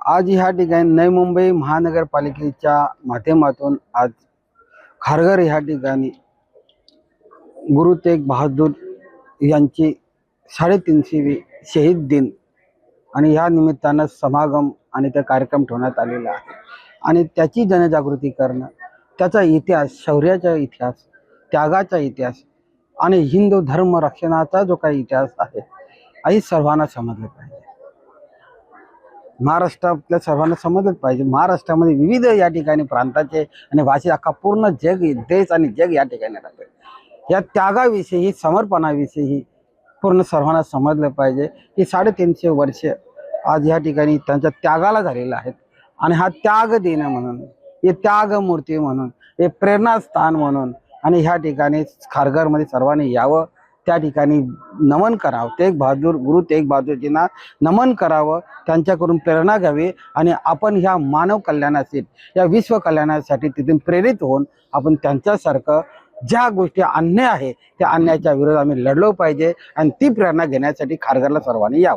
आज ह्या ठिकाणी नवी मुंबई महानगरपालिकेच्या माध्यमातून आज खारघर ह्या ठिकाणी गुरु तेग बहादूर यांची 350वी शहीद दिन आणि ह्या निमित्तानं समागम आणि त्या कार्यक्रम ठेवण्यात आलेला आहे आणि त्याची जनजागृती करणं, त्याचा इतिहास, शौर्याचा इतिहास, त्यागाचा इतिहास आणि हिंदू धर्म रक्षणाचा जो काही इतिहास आहे हे सर्वांना समजलं पाहिजे। महाराष्ट्रातल्या सर्वांना समजलं पाहिजे। महाराष्ट्रामध्ये विविध या ठिकाणी प्रांताचे आणि भाषे अख्खा पूर्ण जग, देश आणि जग या ठिकाणी राहते। या त्यागाविषयी, समर्पणाविषयी पूर्ण सर्वांना समजलं पाहिजे की 350 वर्ष आज या ठिकाणी त्यांच्या त्यागाला झालेलं आहे आणि हा त्याग देणं म्हणून, हे त्यागमूर्ती म्हणून, हे प्रेरणास्थान म्हणून आणि ह्या ठिकाणी खारघरमध्ये सर्वांनी यावं, त्या ठिकाणी नमन करावं, गुरु तेग बहादूरजींना नमन करावं, त्यांच्याकडून प्रेरणा घ्यावी आणि आपण ह्या मानव कल्याणासाठी, या विश्व कल्याणासाठी तिथून प्रेरित होऊन आपण त्यांच्यासारखं ज्या गोष्टी अन्याय आहे त्या अन्यायाच्या विरोधात आम्ही लढलो पाहिजे आणि ती प्रेरणा घेण्यासाठी खारघरला सर्वांनी यावं।